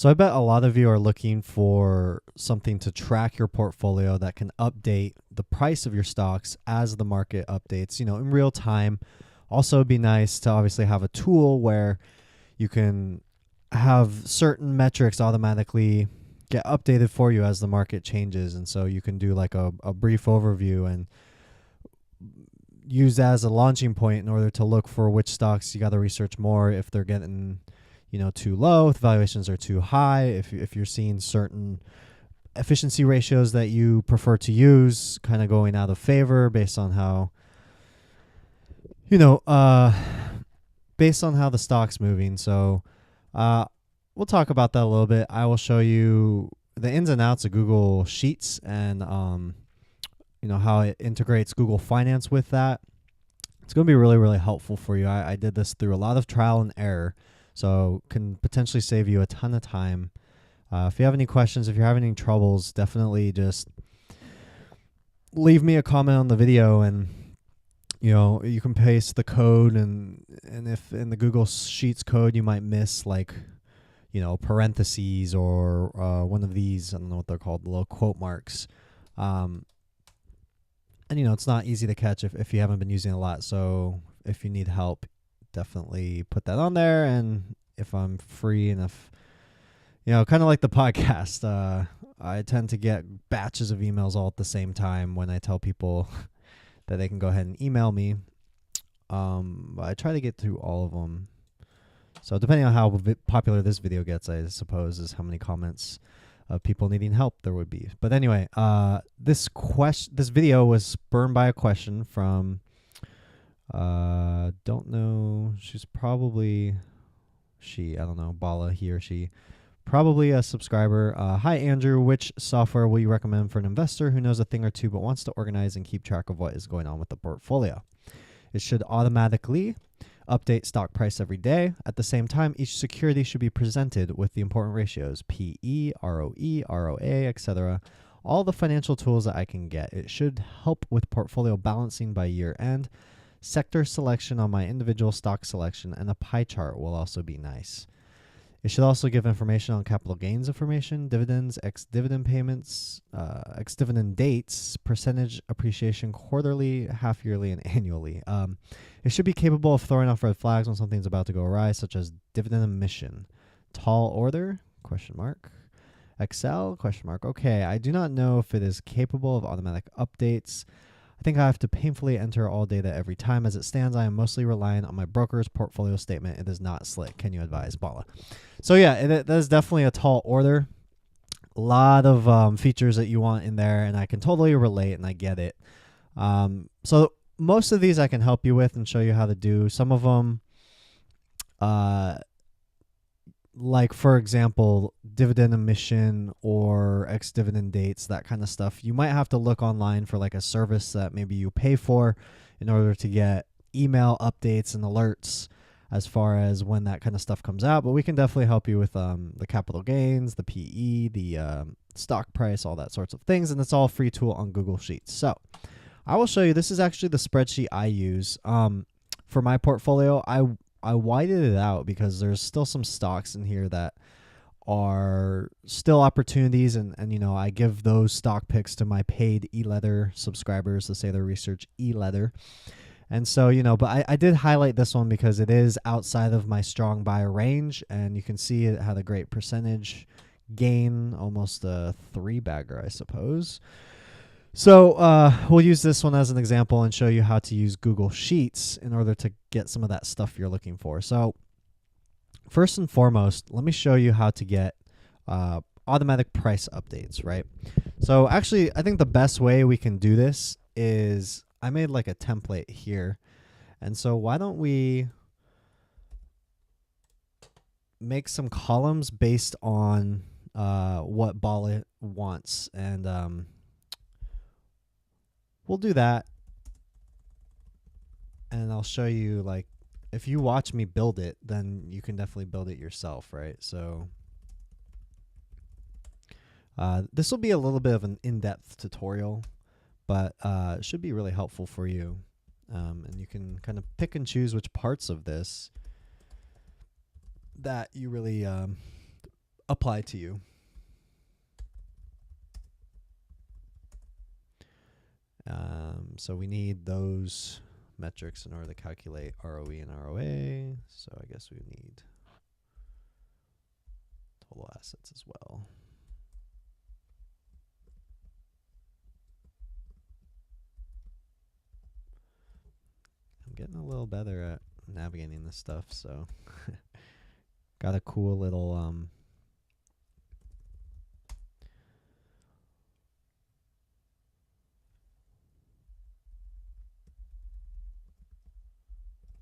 So I bet a lot of you are looking for something to track your portfolio that can update the price of your stocks as the market updates, in real time. Also, it'd be nice to obviously have a tool where you can have certain metrics automatically get updated for you as the market changes. And so you can do like a brief overview and use that as a launching point in order to look for which stocks you got to research more if they're getting too low, if valuations are too high, if you're seeing certain efficiency ratios that you prefer to use kind of going out of favor based on how you know based on how the stock's moving. So we'll talk about that a little bit. I will show you the ins and outs of Google Sheets and how it integrates Google Finance with that. It's going to be really, really helpful for you. I did this through a lot of trial and error, so can potentially save you a ton of time. If you have any questions, if you're having any troubles, definitely just leave me a comment on the video, and you can paste the code, and if in the Google Sheets code you might miss like parentheses or one of these, I don't know what they're called, the little quote marks. And it's not easy to catch if you haven't been using it a lot. So if you need help, definitely put that on there. And if I'm free and if, kind of like the podcast, I tend to get batches of emails all at the same time when I tell people that they can go ahead and email me. But I try to get through all of them. So depending on how popular this video gets, I suppose, is how many comments of people needing help there would be. But anyway, this video was spurred by a question from don't know, I don't know, Bala, he or she, probably a subscriber. Hi Andrew, which software will you recommend for an investor who knows a thing or two but wants to organize and keep track of what is going on with the portfolio? It should automatically update stock price every day. At the same time, each security should be presented with the important ratios, PE, ROE, ROA, etc. All the financial tools that I can get. It should help with portfolio balancing by year end. Sector selection on my individual stock selection, and a pie chart will also be nice. It should also give information on capital gains information, dividends, ex-dividend payments, ex-dividend dates, percentage appreciation quarterly, half-yearly, and annually. It should be capable of throwing off red flags when something's about to go awry, such as dividend emission. Tall order? Question mark. Excel? Question mark. Okay, I do not know if it is capable of automatic updates. I think I have to painfully enter all data every time. As it stands, I am mostly relying on my broker's portfolio statement. It is not slick. Can you advise, Bala? So yeah, that is definitely a tall order. A lot of features that you want in there, and I can totally relate, and I get it. So most of these I can help you with and show you how to do. Some of them, like for example, dividend emission or ex-dividend dates, that kind of stuff. You might have to look online for like a service that maybe you pay for in order to get email updates and alerts as far as when that kind of stuff comes out. But we can definitely help you with the capital gains, the PE, the stock price, all that sorts of things. And it's all free tool on Google Sheets. So I will show you. This is actually the spreadsheet I use for my portfolio. I widened it out because there's still some stocks in here that are still opportunities, and I give those stock picks to my paid e-letter subscribers to say their research e-letter. And so, but I did highlight this one because it is outside of my strong buy range, and you can see it had a great percentage gain, almost a 3-bagger, I suppose. So we'll use this one as an example and show you how to use Google Sheets in order to get some of that stuff you're looking for. So first and foremost, let me show you how to get automatic price updates, right? So actually, I think the best way we can do this is I made like a template here. And so why don't we make some columns based on what Bala wants, and we'll do that, and I'll show you, like, if you watch me build it, then you can definitely build it yourself, right? So this will be a little bit of an in-depth tutorial, but it should be really helpful for you. And you can kind of pick and choose which parts of this that you really apply to you. So we need those metrics in order to calculate ROE and ROA. So I guess we would need total assets as well. I'm getting a little better at navigating this stuff, so got a cool little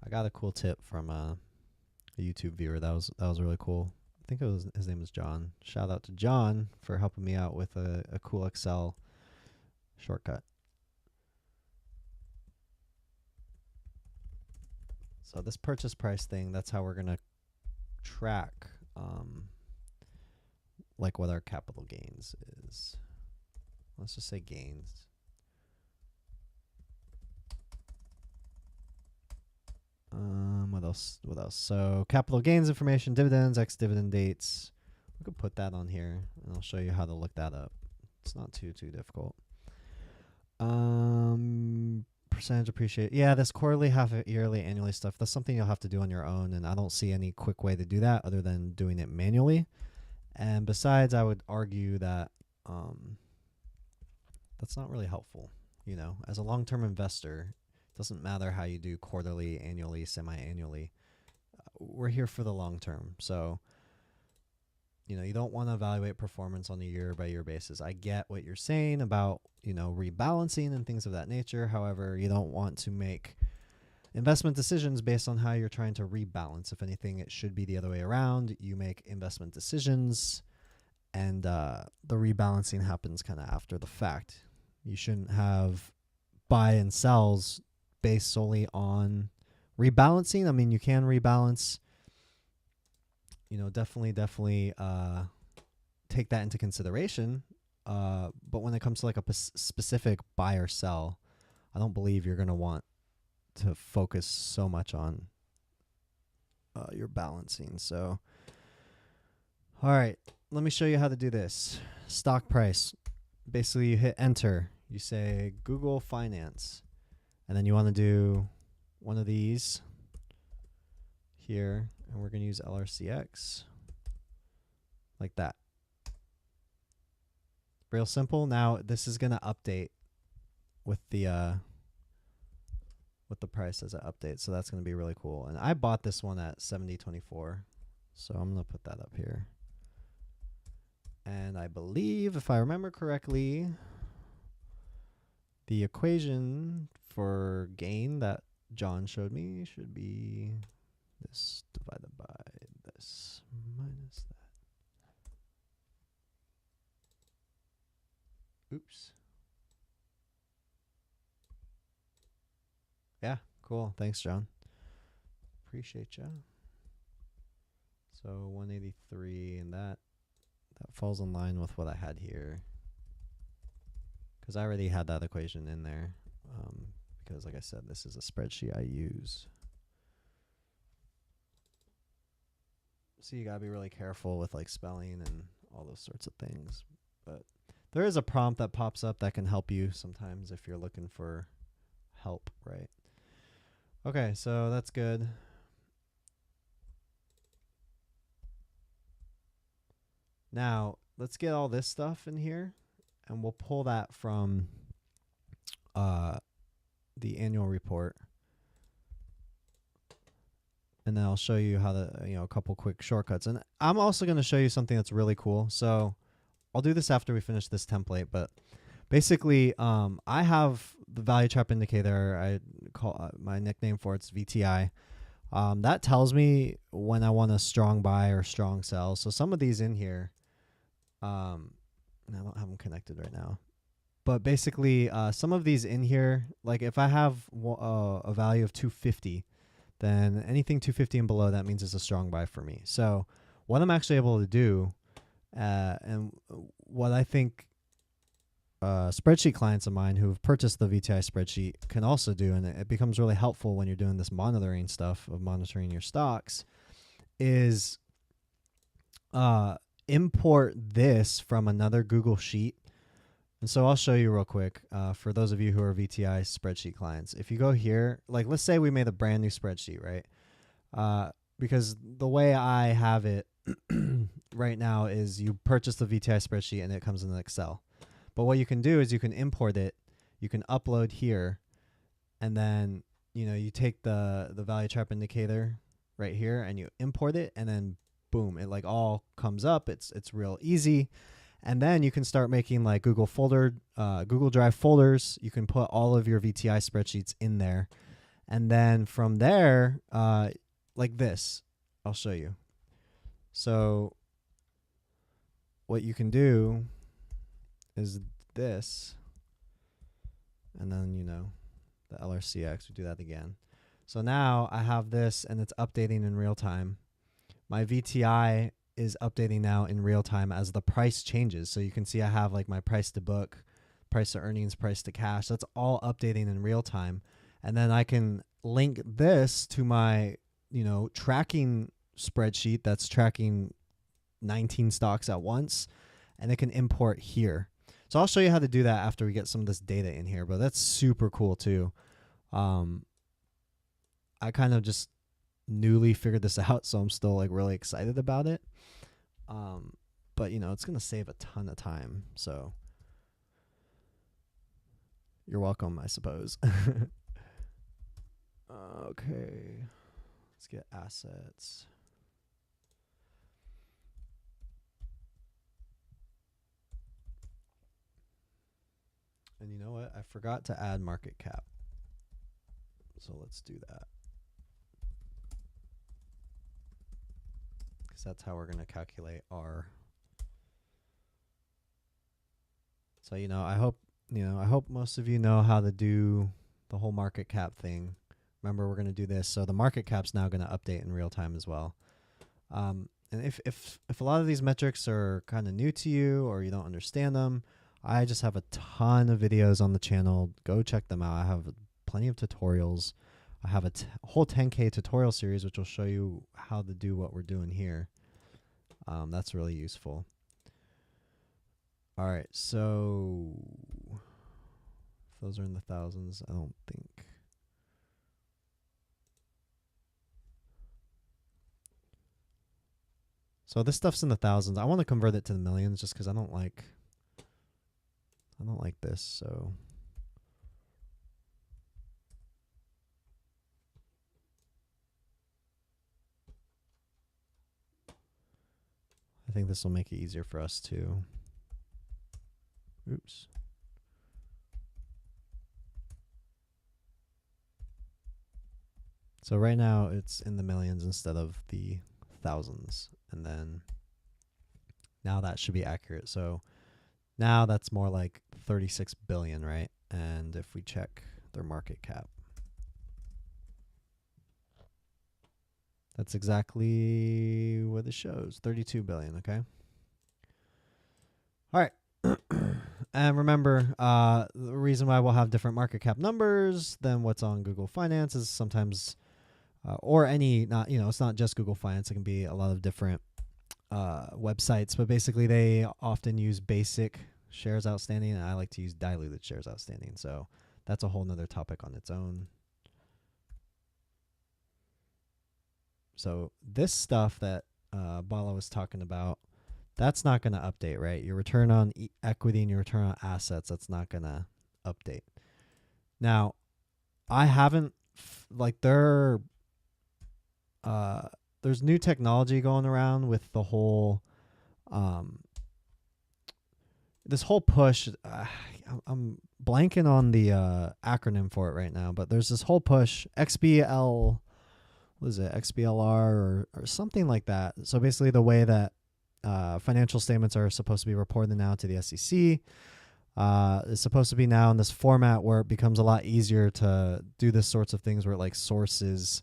I got a cool tip from a YouTube viewer that was really cool. I think his name is John. Shout out to John for helping me out with a cool Excel shortcut. So this purchase price thing, that's how we're gonna track like what our capital gains is. Let's just say gains. What else? What else? So capital gains information, dividends, ex-dividend dates. We could put that on here, and I'll show you how to look that up. It's not too difficult. Percentage appreciate. Yeah, this quarterly, half yearly, annually stuff. That's something you'll have to do on your own, and I don't see any quick way to do that other than doing it manually. And besides, I would argue that that's not really helpful. You know, as a long-term investor, doesn't matter how you do quarterly, annually, semi-annually. We're here for the long term. So, you know, you don't want to evaluate performance on a year-by-year basis. I get what you're saying about, you know, rebalancing and things of that nature. However, you don't want to make investment decisions based on how you're trying to rebalance. If anything, it should be the other way around. You make investment decisions, and the rebalancing happens kind of after the fact. You shouldn't have buy and sells based solely on rebalancing. I mean, you can rebalance, you know, definitely take that into consideration. But when it comes to like a specific buy or sell, I don't believe you're going to want to focus so much on your balancing. So, all right, let me show you how to do this. Stock price. Basically, you hit enter. You say Google Finance. And then you want to do one of these here. And we're going to use LRCX. Like that. Real simple. Now, this is going to update with the price as it updates. So that's going to be really cool. And I bought this one at 70.24. So I'm going to put that up here. And I believe, if I remember correctly, the equation for gain that John showed me should be this divided by this minus that. Oops. Yeah, cool. Thanks, John. Appreciate ya. So 183, and that falls in line with what I had here, because I already had that equation in there. Because, like I said, this is a spreadsheet I use. So you gotta be really careful with like spelling and all those sorts of things. But there is a prompt that pops up that can help you sometimes if you're looking for help, right? Okay, so that's good. Now, let's get all this stuff in here, and we'll pull that from the annual report. And then I'll show you how to, you know, a couple quick shortcuts. And I'm also going to show you something that's really cool. So I'll do this after we finish this template, but basically, I have the value trap indicator. I call my nickname for it's VTI. That tells me when I want a strong buy or strong sell. So some of these in here, I don't have them connected right now. But basically, some of these in here, like if I have a value of 250, then anything 250 and below, that means it's a strong buy for me. So what I'm actually able to do, and what I think spreadsheet clients of mine who have purchased the VTI spreadsheet can also do, and it becomes really helpful when you're doing this monitoring stuff of monitoring your stocks, is import this from another Google Sheet. And so I'll show you real quick for those of you who are VTI spreadsheet clients. If you go here, like let's say we made a brand new spreadsheet, right? Because the way I have it right now is you purchase the VTI spreadsheet and it comes in Excel. But what you can do is you can import it, you can upload here, and then you take the value trap indicator right here and you import it, and then boom, it like all comes up. It's real easy. And then you can start making like Google Drive folders. You can put all of your VTI spreadsheets in there. And then from there, like this, I'll show you. So what you can do is this, and then, the LRCX, we do that again. So now I have this and it's updating in real time. My VTI is updating now in real time as the price changes. So you can see I have like my price to book, price to earnings, price to cash. That's all updating in real time. And then I can link this to my, tracking spreadsheet that's tracking 19 stocks at once, and it can import here. So I'll show you how to do that after we get some of this data in here, but that's super cool too. I kind of just newly figured this out, so I'm still like really excited about it. But it's going to save a ton of time. So you're welcome, I suppose. Okay. Let's get assets. And you know what? I forgot to add market cap. So let's do that. Because that's how we're going to calculate our. So, I hope most of you know how to do the whole market cap thing. Remember, we're going to do this. So the market cap's now going to update in real time as well. And if a lot of these metrics are kind of new to you or you don't understand them, I just have a ton of videos on the channel. Go check them out. I have plenty of tutorials. I have a whole 10K tutorial series, which will show you how to do what we're doing here. That's really useful. All right, so if those are in the thousands, I don't think. So this stuff's in the thousands. I want to convert it to the millions just because I don't like this. So I think this will make it easier for us to. Oops. So right now it's in the millions instead of the thousands. And then now that should be accurate. So now that's more like 36 billion, right? And if we check their market cap, that's exactly what it shows, 32 billion, okay? All right. And remember, the reason why we'll have different market cap numbers than what's on Google Finance is sometimes, or any, not, it's not just Google Finance. It can be a lot of different websites, but basically they often use basic shares outstanding, and I like to use diluted shares outstanding. So that's a whole nother topic on its own. So this stuff that Bala was talking about, that's not going to update, right? Your return on equity and your return on assets, that's not going to update. Now, I haven't, there's new technology going around with the whole, this whole push. I'm blanking on the acronym for it right now, but there's this whole push, XBL, what is it, XBLR or something like that. So basically the way that financial statements are supposed to be reported now to the SEC is supposed to be now in this format where it becomes a lot easier to do this sorts of things where it like sources,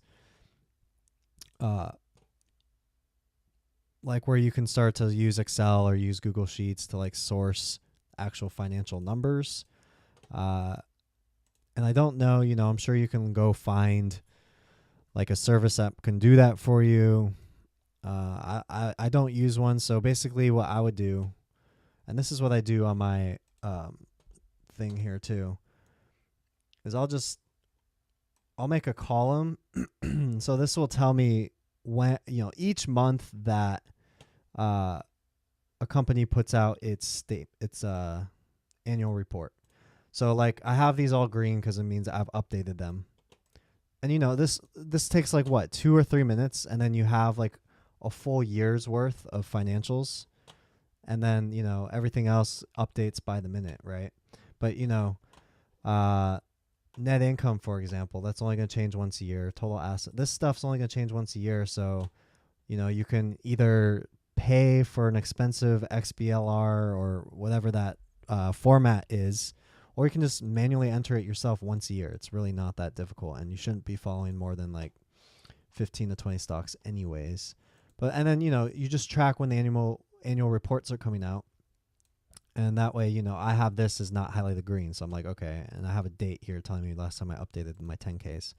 like where you can start to use Excel or use Google Sheets to like source actual financial numbers. And I don't know, I'm sure you can go find like a service that can do that for you. I don't use one. So basically, what I would do, and this is what I do on my thing here too, is I'll make a column. So this will tell me when, each month that a company puts out its annual report. So like I have these all green because it means I've updated them. And this takes like what, 2 or 3 minutes, and then you have like a full year's worth of financials, and then everything else updates by the minute, right? But net income, for example, that's only going to change once a year. Total asset, this stuff's only going to change once a year. So you can either pay for an expensive XBLR or whatever that format is, or you can just manually enter it yourself once a year. It's really not that difficult, and you shouldn't be following more than like 15 to 20 stocks anyways. And then you just track when the annual reports are coming out, and that way I have this is not highlighted green, so I'm like, okay, and I have a date here telling me last time I updated my 10Ks,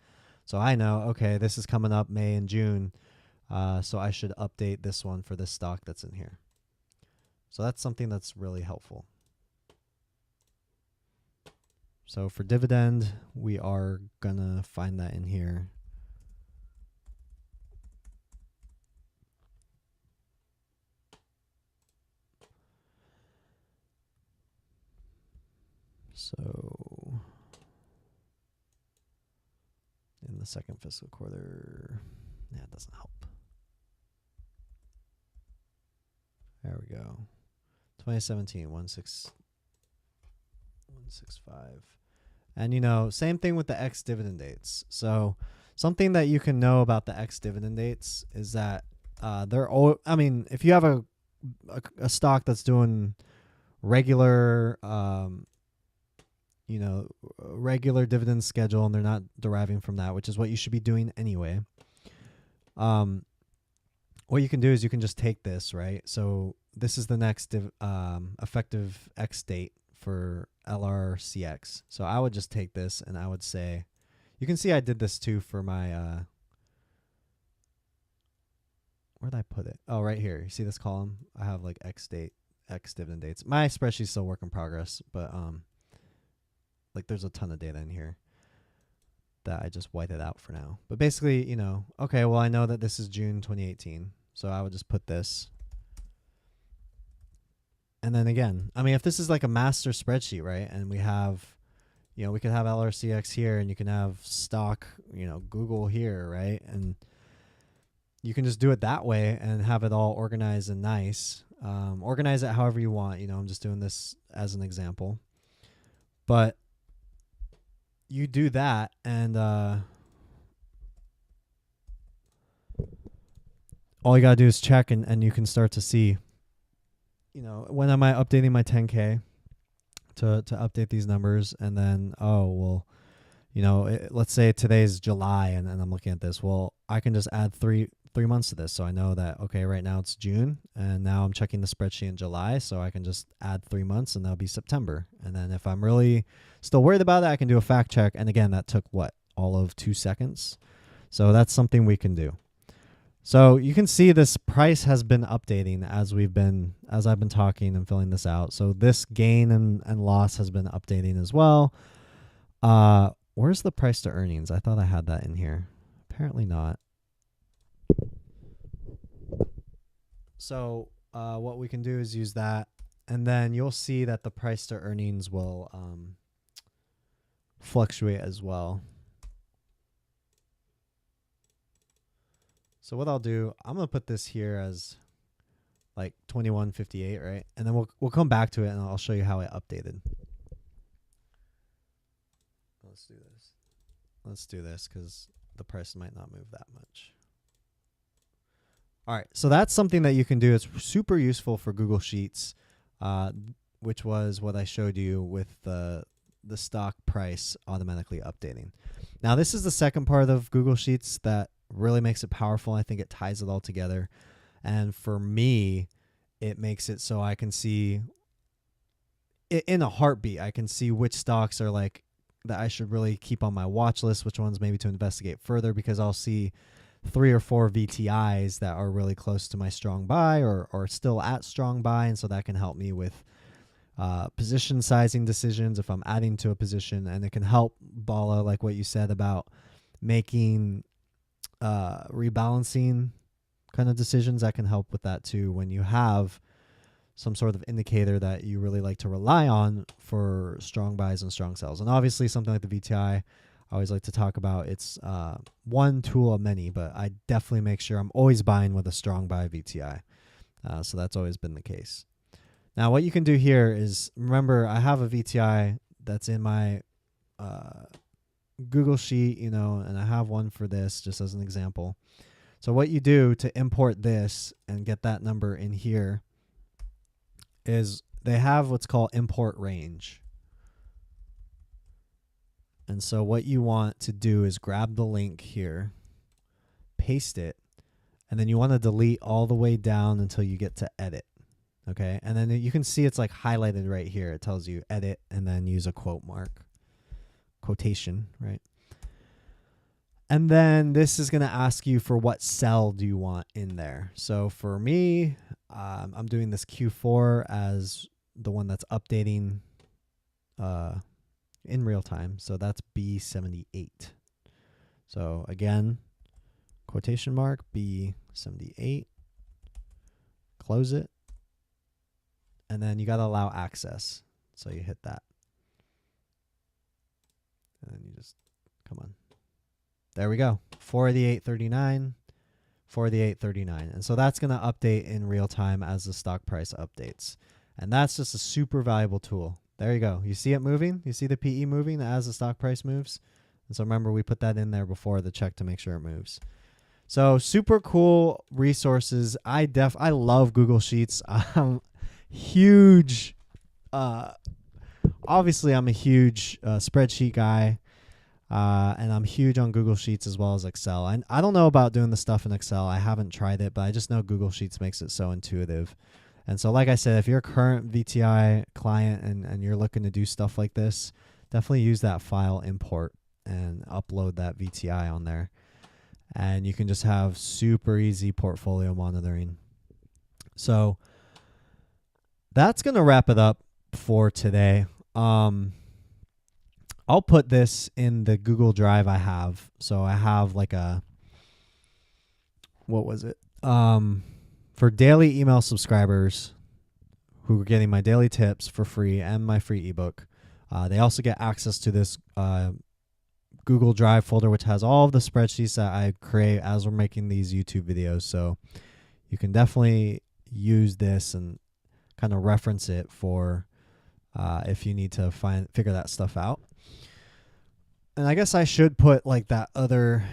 so I know, okay, this is coming up May and June, so I should update this one for this stock that's in here. So that's something that's really helpful. So for dividend, we are gonna find that in here. So in the second fiscal quarter, it doesn't help. There we go. 2017, 165. And same thing with the ex dividend dates. So something that you can know about the ex dividend dates is that if you have a stock that's doing regular regular dividend schedule, and they're not deriving from that, which is what you should be doing anyway. What you can do is you can just take this, right? So this is the next effective X date for LRCX. So I would just take this, and I would say, you can see I did this too for my, where did I put it? Oh, right here. You see this column? I have like X date, X dividend dates. My spreadsheet's still work in progress, but like there's a ton of data in here that I just whited out for now. But basically, okay, well, I know that this is June 2018, so I would just put this. And then again, if this is like a master spreadsheet, right? And we have, we could have LRCX here, and you can have stock, Google here, right? And you can just do it that way and have it all organized and nice. Organize it however you want. I'm just doing this as an example. But you do that, and all you got to do is check, and you can start to see, when am I updating my 10K to update these numbers. And then, let's say today's July, and I'm looking at this. Well, I can just add three months to this. So I know that, okay, right now it's June, and now I'm checking the spreadsheet in July. So I can just add 3 months, and that'll be September. And then if I'm really still worried about it, I can do a fact check. And again, that took all of 2 seconds. So that's something we can do. So you can see this price has been updating as I've been talking and filling this out. So this gain and loss has been updating as well. Where's the price to earnings? I thought I had that in here. Apparently not. So what we can do is use that, and then you'll see that the price to earnings will fluctuate as well. So what I'll do, I'm going to put this here as like 21.58, right? And then we'll come back to it, and I'll show you how I updated. Let's do this because the price might not move that much. All right, so that's something that you can do. It's super useful for Google Sheets, which was what I showed you with the stock price automatically updating. Now, this is the second part of Google Sheets that really makes it powerful. I think it ties it all together. And for me, it makes it so I can see in a heartbeat, I can see which stocks are like that I should really keep on my watch list, which ones maybe to investigate further, because I'll see 3 or 4 VTIs that are really close to my strong buy or still at strong buy. And so that can help me with position sizing decisions if I'm adding to a position. And it can help, Bala, like what you said about making rebalancing kind of decisions. That can help with that too when you have some sort of indicator that you really like to rely on for strong buys and strong sells. And obviously something like the VTI, I always like to talk about. It's one tool of many, but I definitely make sure I'm always buying with a strong buy VTI. So that's always been the case. Now what you can do here is, remember, I have a VTI that's in my Google Sheet, and I have one for this just as an example. So what you do to import this and get that number in here is they have what's called import range. And so what you want to do is grab the link here, paste it, and then you want to delete all the way down until you get to edit. Okay, and then you can see it's like highlighted right here. It tells you edit and then use a quotation, right? And then this is going to ask you for what cell do you want in there. So for me, I'm doing this Q4 as the one that's updating in real time. So that's B78. So again, quotation mark, B78, close it. And then you got to allow access. So you hit that. And then you just, come on. There we go. 488.39, 488.39. And so that's going to update in real time as the stock price updates. And that's just a super valuable tool. There you go. You see it moving? You see the PE moving as the stock price moves? And so remember, we put that in there before the check to make sure it moves. So super cool resources. I love Google Sheets. Huge. Obviously, I'm a huge spreadsheet guy. And I'm huge on Google Sheets as well as Excel. And I don't know about doing the stuff in Excel. I haven't tried it, but I just know Google Sheets makes it so intuitive. And so, like I said, if you're a current VTI client and you're looking to do stuff like this, definitely use that file import and upload that VTI on there. And you can just have super easy portfolio monitoring. So that's going to wrap it up for today. I'll put this in the Google Drive I have. So I have like for daily email subscribers who are getting my daily tips for free and my free ebook. They also get access to this Google Drive folder, which has all of the spreadsheets that I create as we're making these YouTube videos. So you can definitely use this and kind of reference it for if you need to figure that stuff out. And I guess I should put like that other.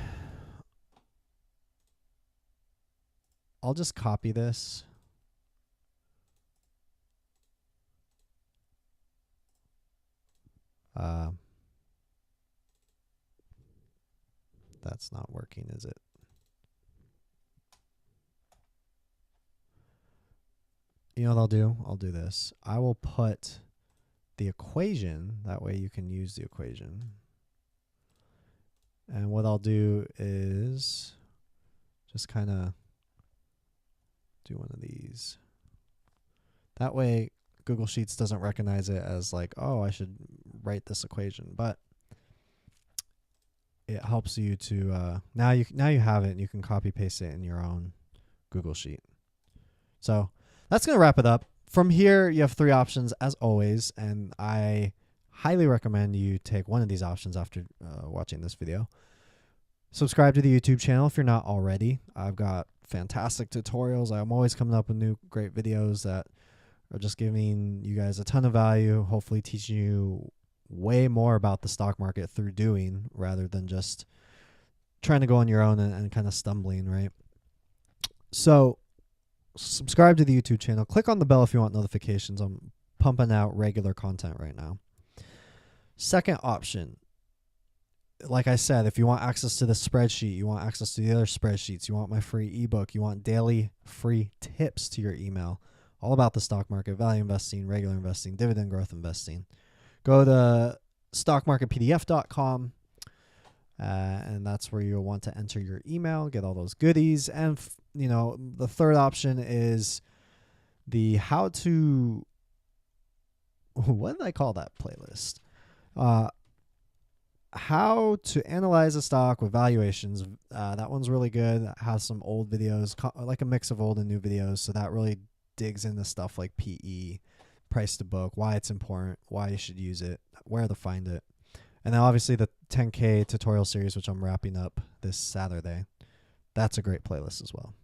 I'll just copy this. That's not working, is it? You know what I'll do? I'll do this. I will put the equation. That way you can use the equation. And what I'll do is just kind of do one of these. That way Google Sheets doesn't recognize it as like, oh, I should write this equation. But it helps you to now you have it and you can copy paste it in your own Google Sheet. So that's going to wrap it up. From here, you have 3 options as always, and I highly recommend you take one of these options after watching this video. Subscribe to the YouTube channel if you're not already. I've got fantastic tutorials. I'm always coming up with new great videos that are just giving you guys a ton of value, hopefully teaching you way more about the stock market through doing rather than just trying to go on your own and kind of stumbling, right? So subscribe to the YouTube channel. Click on the bell if you want notifications. I'm pumping out regular content right now. Second option, like I said, if you want access to the spreadsheet, you want access to the other spreadsheets, you want my free ebook, you want daily free tips to your email, all about the stock market, value investing, regular investing, dividend growth investing, go to stockmarketpdf.com. And that's where you'll want to enter your email, get all those goodies. And, the third option is the how to, what did I call that playlist? How to analyze a stock with valuations. That one's really good. It has some old videos, like a mix of old and new videos. So that really digs into stuff like PE, price to book, why it's important, why you should use it, where to find it. And then obviously the 10K tutorial series, which I'm wrapping up this Saturday. That's a great playlist as well.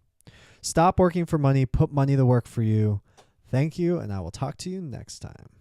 Stop working for money. Put money to work for you. Thank you, and I will talk to you next time.